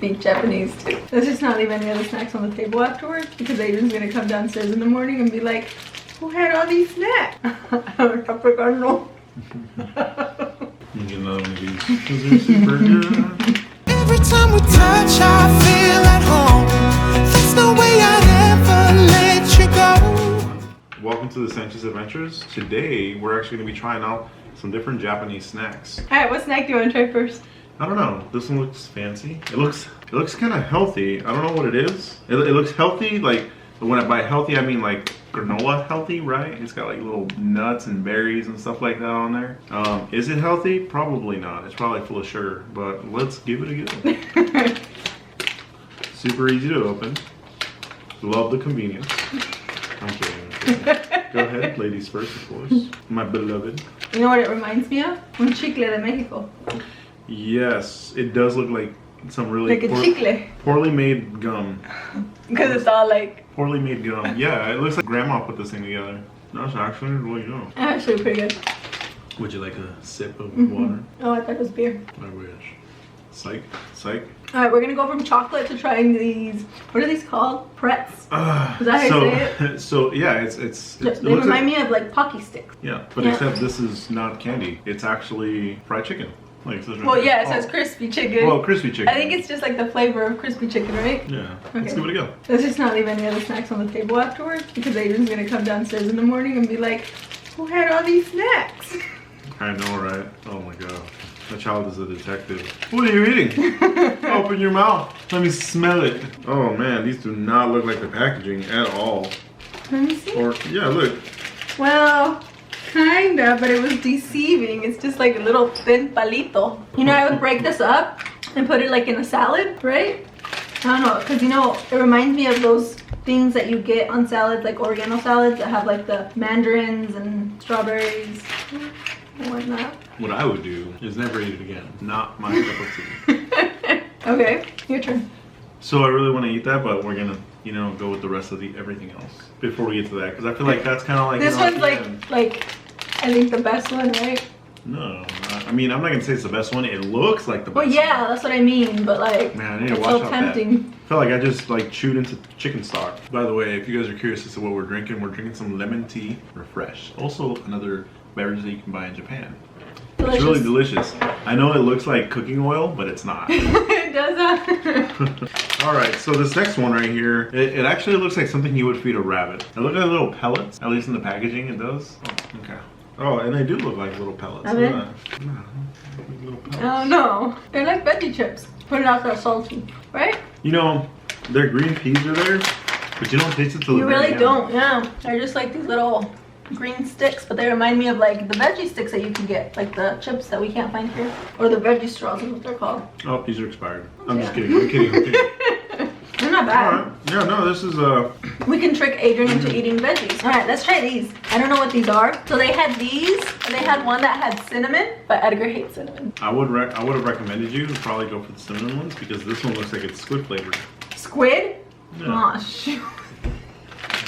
speak Japanese too. Let's just not leave any other snacks on the table afterwards because Adrian's gonna come downstairs in the morning and be like, who had all these snacks? No. You get another one of these because they're super good. Every time we touch, I feel at home. That's the way I'd ever let you go. Welcome to the Sanchez Adventures. Today, we're actually going to be trying out some different Japanese snacks. Alright, what snack do you want to try first? I don't know. This one looks fancy. It looks kind of healthy. I don't know what it is. It looks healthy. Like when I buy healthy, I mean like granola healthy, right? It's got like little nuts and berries and stuff like that on there. Is it healthy? Probably not. It's probably full of sugar. But let's give it a go. Super easy to open. Love the convenience. I'm kidding. Go ahead, ladies first, of course. My beloved. You know what it reminds me of? Un chicle de Mexico. Yes, it does look like some really like a chicle. Poorly made gum. Because it's all like... Poorly made gum. Yeah, it looks like grandma put this thing together. That's actually really good. Actually pretty good. Would you like a sip of water? Oh, I thought it was beer. I wish. Psych. Psych. Alright, we're gonna go from chocolate to trying these. What are these called? Pretz? Is that how you say it? So yeah, it they remind me of like Pocky sticks. Yeah, but except this is not candy. It's actually fried chicken. Like, well, yeah, it says crispy chicken. Well, crispy chicken. I think it's just like the flavor of crispy chicken, right? Yeah. Okay. Let's give it a go. Let's just not leave any other snacks on the table afterwards because Adrian's gonna come downstairs in the morning and be like, who had all these snacks? I know, right? Oh my god. That child is a detective. What are you eating? Open your mouth. Let me smell it. Oh man, these do not look like the packaging at all. Let me see. Or, yeah, look. Well, kinda, but it was deceiving. It's just like a little thin palito. You know, I would break this up and put it like in a salad, right? I don't know, because you know, it reminds me of those things that you get on salads, like Oregano salads that have like the mandarins and strawberries and whatnot. What I would do is never eat it again. Not my cup of tea. Okay, your turn. So I really want to eat that, but we're gonna, you know, go with the rest of the everything else before we get to that, because I feel like that's kind of like this one's like I think the best one, right? No, I mean I'm not gonna say it's the best one. It looks like the best. Well, yeah, that's what I mean, but like, man, I need to it's watch so out tempting. that. I feel like I just like chewed into chicken stock. By the way, if you guys are curious as to what we're drinking some lemon tea refresh. Also another beverage that you can buy in Japan. Delicious. It's really delicious. I know it looks like cooking oil, but it's not. It does that. Alright, so this next one right here, it actually looks like something you would feed a rabbit. It looks like little pellets, at least in the packaging it does. Oh, okay. Oh, and they do look like little pellets. Are they? Look at that. Yeah, little pellets. Oh no, they're like veggie chips. Put it out that salty, right? You know, their green peas are there, but you don't taste it till You the very really end. don't, yeah. They're just like these little green sticks, but they remind me of like the veggie sticks that you can get, like the chips that we can't find here, or the veggie straws is what they're called. Oh, these are expired. I'm just Yeah. kidding. I'm kidding. They're not bad. Alright. Yeah, no, this is We can trick Adrian into eating veggies. All right, let's try these. I don't know what these are. So they had these, and they had one that had cinnamon, but Edgar hates cinnamon. I would have recommended you to probably go for the cinnamon ones because this one looks like it's squid flavored. Squid? Yeah. Aw, shoot.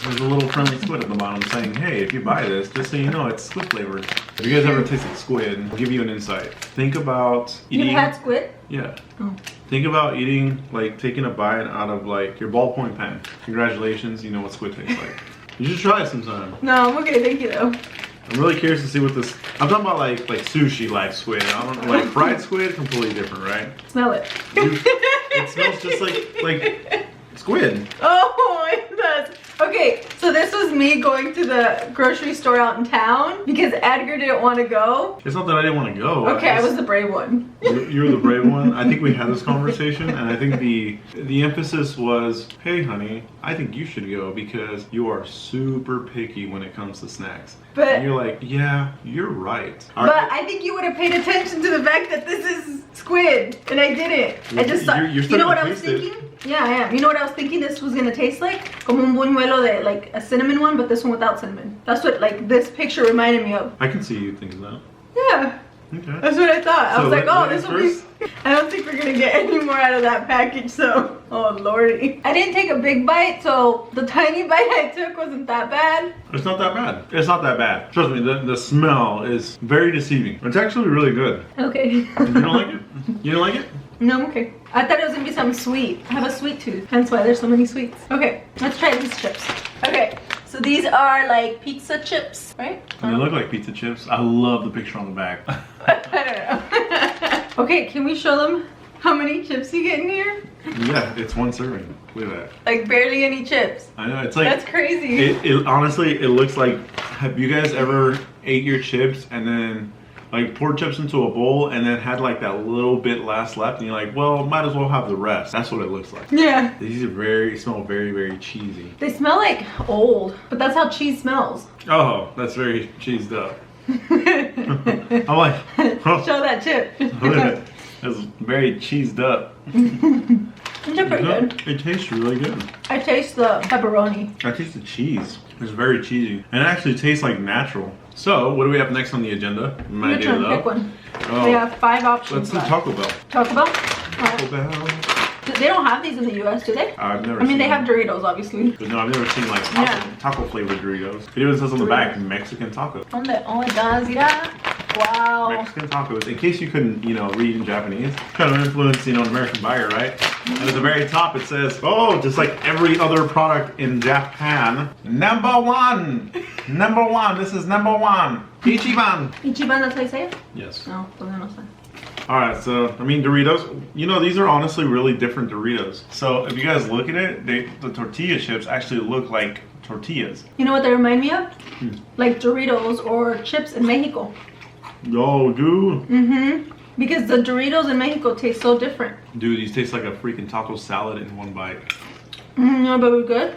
There's a little friendly squid at the bottom saying, hey, if you buy this, just so you know, it's squid flavored. If you guys ever tasted squid, I'll give you an insight. Think about eating... You've had squid? Yeah. Oh. Think about eating, like, taking a bite out of, like, your ballpoint pen. Congratulations, you know what squid tastes like. You should try it sometime. No, I'm okay, thank you though. I'm really curious to see what this... I'm talking about, like sushi live squid. I don't know, like, fried squid, completely different, right? Smell it. It smells just like squid. Oh, it does. Okay, so this was me going to the grocery store out in town because Edgar didn't want to go. It's not that I didn't want to go. Okay, I was the brave one. You were the brave one. I think we had this conversation, and I think the emphasis was, hey, honey, I think you should go because you are super picky when it comes to snacks. But and you're like, yeah, you're right. But I think you would have paid attention to the fact that this is squid, and I didn't. I just thought, you're you know what I starting was to taste thinking? Yeah, I am. You know what I was thinking this was gonna taste like? Como un buñuelo de, like a cinnamon one, but this one without cinnamon. That's what like this picture reminded me of. I can see you thinking that. Yeah. Okay. That's what I thought. I was like, oh, this will first? be... I don't think we're gonna get any more out of that package, so... Oh, lordy. I didn't take a big bite, so the tiny bite I took wasn't that bad. It's not that bad. It's not that bad. Trust me, the smell is very deceiving. It's actually really good. Okay. You don't like it? You don't like it? No, I'm okay. I thought it was gonna be something sweet. I have a sweet tooth, hence why there's so many sweets. Okay, let's try these chips. Okay, so these are like pizza chips, right? They look like pizza chips. I love the picture on the back. I don't know. Okay, can we show them how many chips you get in here? Yeah, it's one serving. Look at that. Like barely any chips. I know, it's like... That's crazy. It honestly, it looks like... Have you guys ever ate your chips and then like poured chips into a bowl and then had like that little bit left and you're like, well, might as well have the rest. That's what it looks like. Yeah. These smell very, very cheesy. They smell like old, but that's how cheese smells. Oh, that's very cheesed up. I'm like, oh, Show that chip. that's very cheesed up. They're pretty good. It tastes really good. I taste the pepperoni. I taste the cheese. It's very cheesy. And it actually tastes like natural. So, what do we have next on the agenda? Your turn, pick one. Oh, We have 5 options. let's do Taco Bell. Taco Bell? Taco Bell. They don't have these in the US, do they? I've never I mean, seen they have them. Doritos, obviously. But no, I've never seen like Yeah. taco flavored Doritos. It even says on the back, Mexican taco. Oh, it does, yeah. Wow. Mexican tacos. In case you couldn't, read in Japanese. Kind of influence, an American buyer, right? And at the very top it says, oh, just like every other product in Japan, number one. Number one. This is number one. Ichiban. Ichiban, that's how you say it? Yes. No, no sé. Alright, so, Doritos, these are honestly really different Doritos. So, if you guys look at it, the tortilla chips actually look like tortillas. You know what they remind me of? Like Doritos or chips in Mexico. Yo, dude. Mm-hmm. Because the Doritos in Mexico taste so different. Dude, these taste like a freaking taco salad in one bite. Mm-hmm, no, but we're good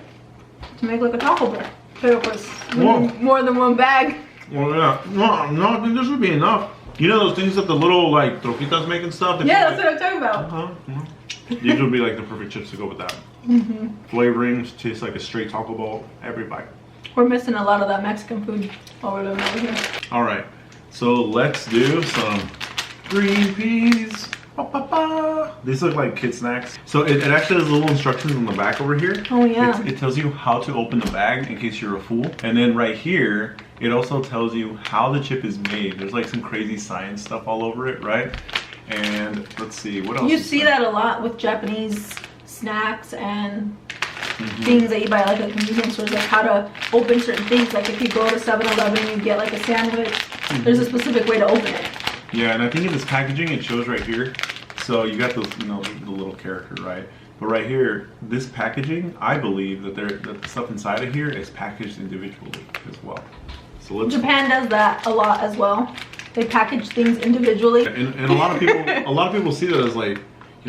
to make like a taco bell. Pero pues, Whoa. more than one bag. Well, yeah. No, I think this would be enough. You know those things that the little, like, troquitas make and stuff? Yeah, that's what I'm talking about. Uh-huh. These would be like the perfect chips to go with that. Mm-hmm. Flavorings, tastes like a straight taco ball every bite. We're missing a lot of that Mexican food while we're living over here. Alright, so let's do some green peas. Ba, ba, ba. These look like kid snacks. So it actually has little instructions on the back over here. Oh yeah. It tells you how to open the bag in case you're a fool. And then right here, it also tells you how the chip is made. There's like some crazy science stuff all over it, right? And let's see, what else? You see that a lot with Japanese snacks and things that you buy like at convenience stores, like how to open certain things. Like if you go to 7-Eleven and you get like a sandwich, there's a specific way to open it. Yeah, and I think in this packaging it shows right here. So you got those, the little character, right? But right here, this packaging, I believe that the stuff inside of here is packaged individually as well. So let's. Japan does that a lot as well. They package things individually. And a lot of people see that as like,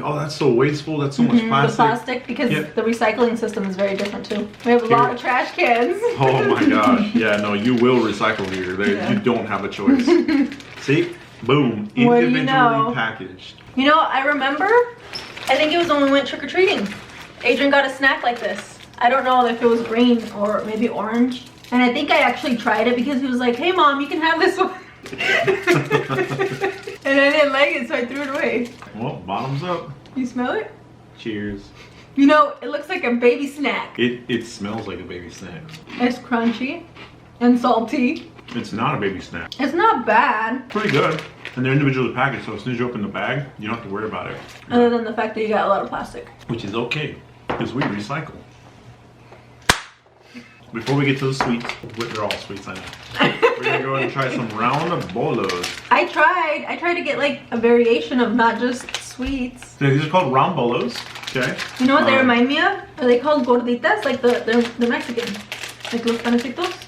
oh, that's so wasteful. That's so much plastic. The plastic, because the recycling system is very different too. We have a lot of trash cans. Oh my gosh! Yeah, no, you will recycle here. You don't have a choice. See, boom, individually packaged. I remember, I think it was when we went trick-or-treating. Adrian got a snack like this. I don't know if it was green or maybe orange. And I think I actually tried it because he was like, hey mom, you can have this one. And I didn't like it, so I threw it away. Well, bottoms up. You smell it? Cheers. It looks like a baby snack. It smells like a baby snack. It's crunchy and salty. It's not a baby snack. It's not bad. Pretty good. And they're individually packaged, so as soon as you open the bag, you don't have to worry about it. Other than the fact that you got a lot of plastic. Which is okay, because we recycle. Before we get to the sweets, they're all sweets, I know. We're gonna go and try some round bolos. I tried to get like a variation of not just sweets. So these are called round bolos, okay? You know what they remind me of? Are they called gorditas? Like they're Mexican. Like los panecitos?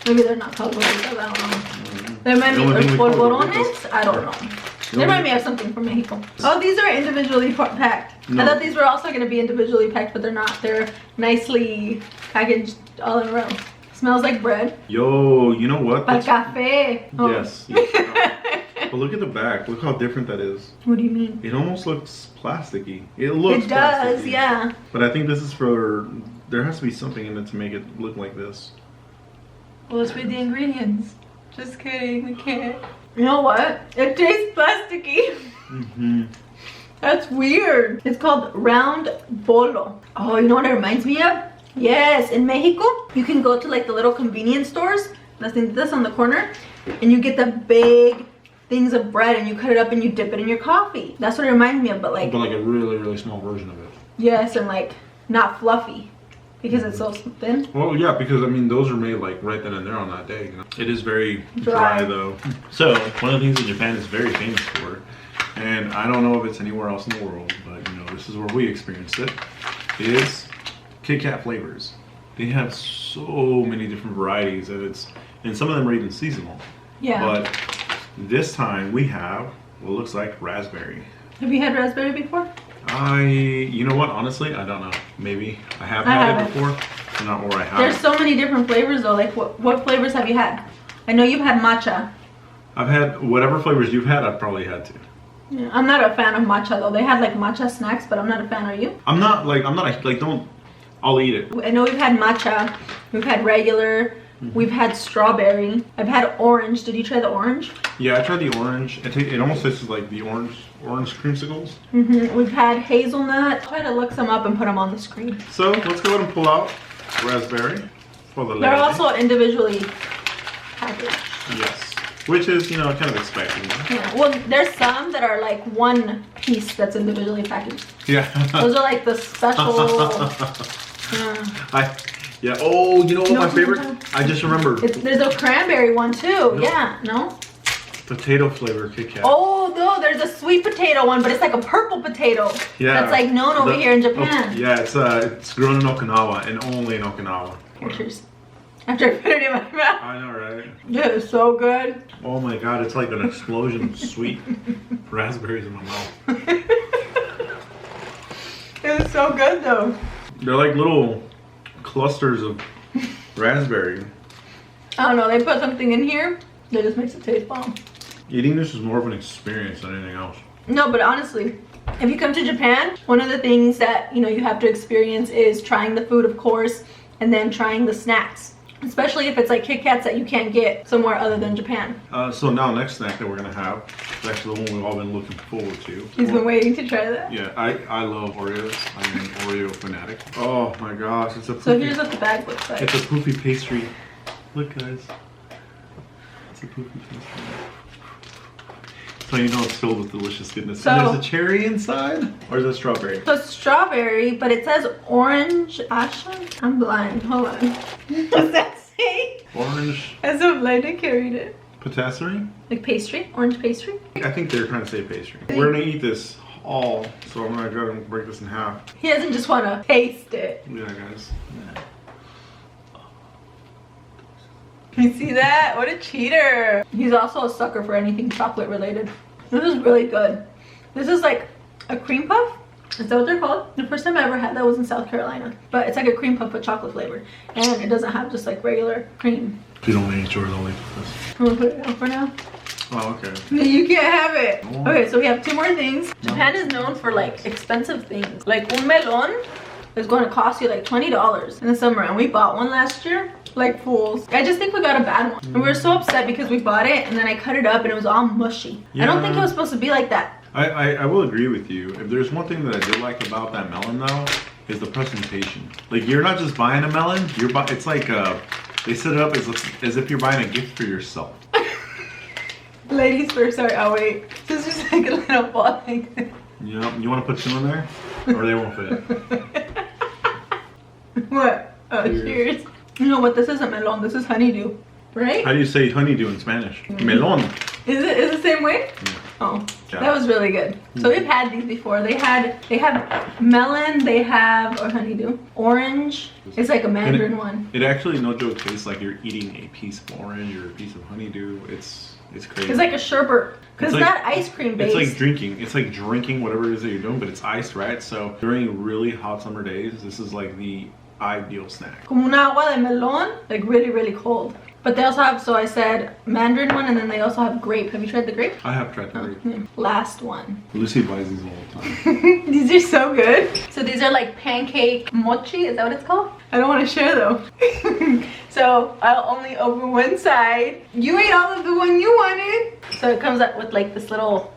Maybe they're not called gorditas, I don't know. They remind me of polvorones? I don't know. They remind me of something from Mexico. Oh, these are individually packed. No. I thought these were also going to be individually packed, but they're not. They're nicely packaged all in a row. Smells like bread. Yo, you know what? But cafe. Oh. Yes. But look at the back. Look how different that is. What do you mean? It almost looks plasticky. It looks It does, plasticky. yeah. But I think this is for, there has to be something in it to make it look like this. Well, let's read the ingredients. Just kidding, we can't. You know what? It tastes plasticky. That's weird. It's called round bolo. Oh, you know what it reminds me of? Yes, in Mexico, you can go to like the little convenience stores, las tienditas on the corner, and you get the big things of bread and you cut it up and you dip it in your coffee. That's what it reminds me of, but like a really, really small version of it. yes, and like not fluffy because it's so thin. Well, yeah, because I mean those are made like right then and there on that day. You know? It is very dry though. So one of the things that Japan is very famous for, and I don't know if it's anywhere else in the world, but you know this is where we experienced it, is Kit Kat flavors. They have so many different varieties and some of them are even seasonal. Yeah. But this time we have what looks like raspberry. Have you had raspberry before? You know what? Honestly, I don't know. Maybe I have had it before. Not where I have. There's so many different flavors though. Like what flavors have you had? I know you've had matcha. I've had whatever flavors you've had. I've probably had to. Yeah, I'm not a fan of matcha though. They had like matcha snacks, but I'm not a fan. Are you? I'm not like don't. I'll eat it. I know we've had matcha. We've had regular. We've had strawberry. I've had orange. Did you try the orange? Yeah, I tried the orange. It almost tastes like the orange creamsicles. We've had hazelnut. I'll try to look some up and put them on the screen. So let's go ahead and pull out raspberry for the They're lady. also individually packaged. Yes, which is kind of expected. Yeah. Well, there's some that are like one piece that's individually packaged. Yeah. Those are like the special. Yeah. Oh, you know what my favorite? sometimes- I just remembered. There's a cranberry one too. Yeah. No. Potato flavor Kit Kat. Oh no, there's a sweet potato one, but it's like a purple potato. Yeah. That's like known over here in Japan. Yeah, it's grown in Okinawa and only in Okinawa. Pictures. After I put it in my mouth. I know, right? Yeah, it's so good. Oh my god, it's like an explosion of sweet raspberries in my mouth. It was so good though. They're like little clusters of raspberry. I don't know, they put something in here that just makes it taste bomb. Eating this is more of an experience than anything else. No, but honestly, if you come to Japan, one of the things that you have to experience is trying the food, of course, and then trying the snacks. Especially if it's like Kit Kats that you can't get somewhere other than Japan. So now next snack that we're gonna have is actually the one we've all been looking forward to. He's been waiting to try that. Yeah, I love Oreos. I'm an Oreo fanatic. Oh my gosh, it's a poofy, So here's what the bag looks like. it's a poofy pastry. Look guys. It's a poofy pastry. So you know it's filled with delicious goodness. So- And there's a cherry inside? Or is it strawberry? So it's strawberry, but it says orange ashen. I'm blind. Hold on. What's that say? Orange I'm so blind I carried it. patisserie? Like pastry? Orange pastry? I think they're trying to say pastry. We're gonna eat this all, so I'm gonna go and break this in half. He doesn't just want to taste it. Yeah, guys. You see that? What a cheater. He's also a sucker for anything chocolate related. This is really good. This is like a cream puff. Is that what they're called? The first time I ever had that was in South Carolina. But it's like a cream puff with chocolate flavor. And it doesn't have just like regular cream. If you don't want to eat yours, I'll eat this. I'm gonna put it down for now. Oh, okay. You can't have it. Oh. Okay, so we have two more things. Japan is known for like expensive things. Like un melon is going to cost you like $20 in the summer. And we bought one last year. Like fools. I just think we got a bad one. And we were so upset because we bought it and then I cut it up and it was all mushy. I don't think it was supposed to be like that. I will agree with you. If there's one thing that I do like about that melon though, is the presentation. Like you're not just buying a melon, it's like they set it up as if you're buying a gift for yourself. Ladies first, sorry, I'll wait. This is just like a little ball thing. Yeah, you want to put two in there? Or they won't fit. What? Oh, cheers. You know what? This isn't melon. This is honeydew, right? How do you say honeydew in Spanish? Melon. Is it the same way? Yeah. Oh, Yeah. that was really good. So we've had these before. They have melon. They have or honeydew. Orange. It's like a mandarin one. It actually, no joke, tastes like you're eating a piece of orange or a piece of honeydew. It's crazy. It's like a sherbet because it's like- not ice cream based. It's like drinking. It's like drinking whatever it is that you're doing, but it's iced, right? So during really hot summer days, this is like the ideal snack. Como una agua de melon, like really, really cold. But they also have, so I said mandarin one, and then they also have grape. Have you tried the grape? I have tried the grape. Yeah. Last one. Lucy buys these all the time. These are so good. So these are like pancake mochi. Is that what it's called? I don't want to share though. So I'll only open one side. You ate all of the one you wanted. So it comes up with like this little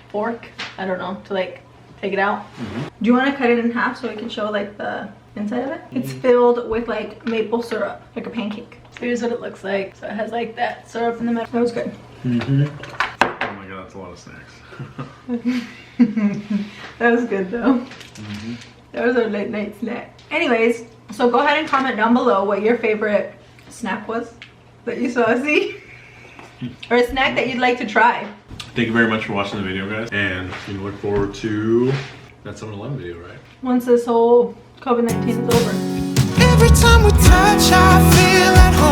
fork. I don't know, to like take it out. Do you want to cut it in half so we can show like the inside of it? It's filled with like maple syrup, like a pancake. So here's what it looks like. So it has like that syrup in the middle. That was good. Oh my that's a lot of snacks. That was good though. That was our late night snack. Anyways, so go ahead and comment down below what your favorite snack was that you saw us eat. Or a snack that you'd like to try. Thank you very much for watching the video, guys. And we look forward to that 7-Eleven video, right? Once this whole COVID-19 is over. Every time we touch, I feel at home.